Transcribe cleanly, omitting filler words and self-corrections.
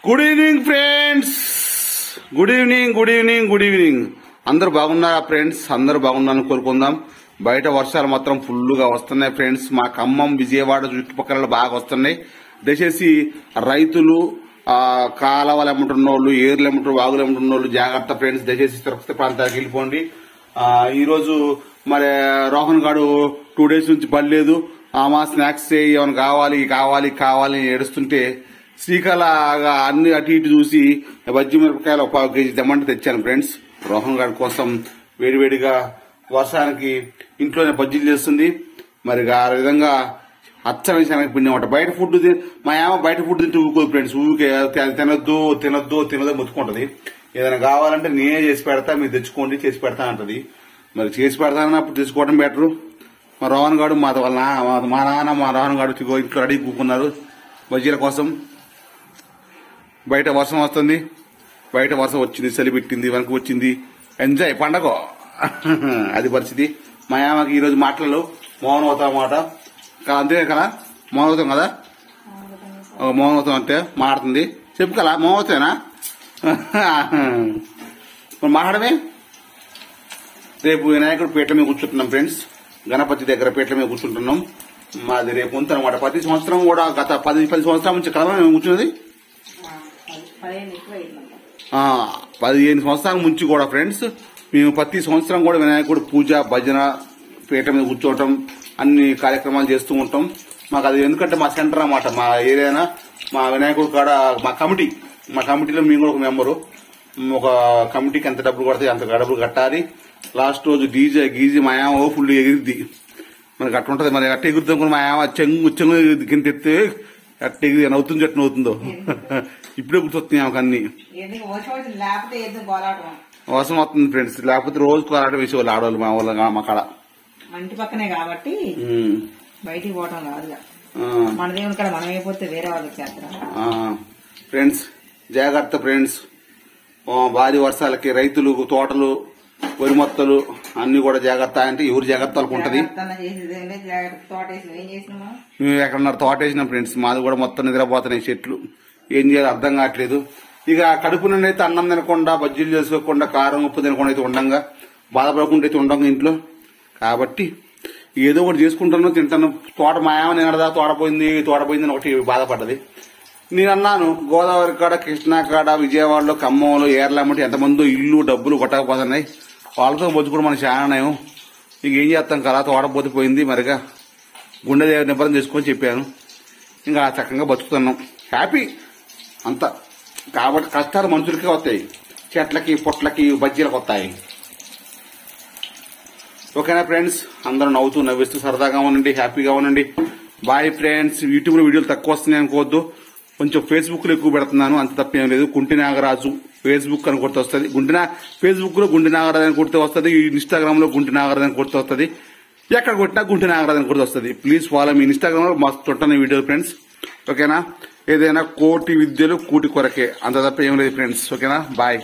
Good evening friends. Good evening. అందరు బాగున్నారా friends? అందరు బాగున్నారని కోరుకుందాం. బయట వర్షాలు మాత్రం ఫుల్ గా వస్తున్నాయి ఫ్రెండ్స్. మా ఖమ్మం, విజయవాడ చుట్టుపక్కల బాగా వస్తున్నాయి. దయచేసి రైతులు, కాలవలు ఏమంటున్నోళ్ళు, ఏర్లు ఏమంటారు, వాగులు ఏమంటున్నోళ్ళు జాగ్రత్త ఫ్రెండ్స్. దయచేసి సురక్షిత ప్రాంతాలకు వెళ్ళిపోండి. ఈ రోజు మరి రోహన్ గారు 2 days నుంచి పడలేదు. మా స్నాక్స్ ఏమైనా కావాలి ఏడుస్తుంటే శ్రీకళ అన్ని అటు ఇటు చూసి బజ్జి మిరపకాయలు 1 kg తెమ్మంటే తెచ్చాను ఫ్రెండ్స్. రోహన్ గారి కోసం వేడివేడిగా వర్షానికి ఇంట్లోనే బజ్జీలు చేస్తుంది. మరి ఆ విధంగా అచ్చమైన శనగ పిండి అన్నమాట. బయట ఫుడ్ మా ఏమో బయట ఫుడ్ తింటూ ఊరుకోదు ఫ్రెండ్స్. ఊరికే తినద్దు ముత్తుకుంటది. ఏదైనా కావాలంటే నేనే చేసి పెడతా, మీరు తెచ్చుకోండి చేసి పెడతా అంటది. మరి చేసి పెడతానప్పుడు తెచ్చుకోవడం బెటరు. మా రోహన్ గారు మా నాన్న మా రోహన్ గారు ఇంట్లో రెడీ కూకున్నారు బజ్జీల కోసం. బయట వర్షం వస్తుంది. బయట వర్షం వచ్చింది, చలి పెట్టింది, వెనక వచ్చింది. ఎంజాయ్ పండగ అది పరిస్థితి. మా ఆమెకి ఈరోజు మాటలలో మౌనవతం అన్నమాట. అంతే కదా, మౌనవతం కదా. మౌనవతం అంటే మాట్లాడుతుంది. చెప్పు కదా మౌనవతమేనా? మాట్లాడమే. రేపు వినాయకుడు పీటల మీద కూర్చుంటున్నాం ఫ్రెండ్స్. గణపతి దగ్గర పీటల మీద కూర్చుంటున్నాం. మాది రేపు వంతు అనమాట. ప్రతి సంవత్సరం కూడా గత 10 సంవత్సరాల నుంచి కదా మేము కూర్చున్నది. 15 సంవత్సరాల నుంచి కూడా ఫ్రెండ్స్ మేము ప్రతి సంవత్సరం కూడా వినాయకుడు పూజ, భజన, పీట మీద కూర్చోవటం, అన్ని కార్యక్రమాలు చేస్తూ ఉంటాం. మాకు అది ఎందుకంటే మా సెంటర్ అన్నమాట. మా ఏరియానా మా వినాయకుడు కాడ మా కమిటీలో మేము కూడా ఒక మెంబరు. ఒక కమిటీకి ఎంత డబ్బులు పడితే అంత డబ్బులు కట్టాలి. లాస్ట్ రోజు గీజీ మా ఏమో ఫుల్ ఎగిరిద్ది. మనకి అట్లా ఉంటది. మరి అట్ట ఎగురుతాం కూడా మా ఏమో చెంగు కింద ఎత్తే అట్ట ఎగిరి నవ్వుతుంది ఎట్ట నవ్వుతుందో ఇప్పుడే గుర్తొస్తున్నాయి ఆమెకు అన్ని. వర్షం వస్తుంది ఫ్రెండ్స్. లేకపోతే రోజు కోలాటం వేసేవాళ్ళు ఆడవాళ్ళు మా వాళ్ళ మా కాడ. ఇంటి పక్కనే కాబట్టి బయటికి పోవటం కాదు. మన దేవుని కాడ మనం అయిపోతే వేరే వాళ్ళకి చేస్తారు ఫ్రెండ్స్. జాగ్రత్త ఫ్రెండ్స్. భారీ వర్షాలకి రైతులు, తోటలు, వరి మొత్తలు అన్ని కూడా జాగ్రత్త. అంటే ఎవరు జాగ్రత్త వాళ్ళకు ఉంటది. మేము ఎక్కడన్నారు తోట వేసినాం ఫ్రెండ్స్. మాది కూడా మొత్తం నిద్రపోతున్నాయి చెట్లు. ఏం చేయాలి అర్థం కావట్లేదు. ఇక కడుపు నుండి అయితే అన్నం తినకుండా, బజ్జీలు చేసుకోకుండా, కారం ఉప్పు తినకుండా అయితే ఉండంగా, బాధపడకుండా అయితే ఉండంగా ఇంట్లో. కాబట్టి ఏదో ఒకటి చేసుకుంటాను, తింటాను. తోట మా ఏమో నేను తోట పోయింది అని ఒకటి బాధపడ్డది. నేను అన్నాను గోదావరి కాడ, కృష్ణా కాడ, విజయవాడలో, ఖమ్మంలో, ఏర్లమ్మటి ఎంతమందో ఇల్లు డబ్బులు కొట్టకపోతున్నాయి. వాళ్ళతో బతుకుడు మన చానయం. ఇక ఏం చేస్తాం కదా, తోట పోతిపోయింది. మరిగా గుండె నిబంధన చేసుకొని చెప్పాను. ఇంకా చక్కగా బతుకుతున్నాం. హ్యాపీ అంతా. కాబట్టి కష్టాలు మనుషులకే వస్తాయి, చెట్లకి, పొట్లకి, బజ్జీలకు వస్తాయి. ఓకేనా ఫ్రెండ్స్? అందరూ నవ్వుతూ నవ్విస్తూ సరదాగా ఉండండి, హ్యాపీగా ఉండండి. Bye friends. యూట్యూబ్ లో వీడియోలు తక్కువ వస్తున్నాయి అనుకోవద్దు. కొంచెం ఫేస్బుక్ లో ఎక్కువ పెడుతున్నాను, అంత తప్పేం లేదు. కుంటి నాగరాజు ఫేస్బుక్ అని కొడితే వస్తుంది. ఫేస్బుక్ లో గుంటి నాగరాజు అని కొడితే వస్తుంది. ఇన్స్టాగ్రామ్ లో గుంటి నాగరాజు అని కొడితే వస్తుంది. ఎక్కడ కొట్టినా గుంటి నాగరాజు అని కొడితే వస్తుంది. ప్లీజ్ ఫాలో మీ ఇన్స్టాగ్రామ్ లో మస్తు ఉంటాను వీడియోలు ఫ్రెండ్స్. ఓకేనా? ఏదైనా కోటి విద్యలు కూటి కొరకే, అంత తప్ప ఏం లేదు ఫ్రెండ్స్. ఓకేనా? బాయ్.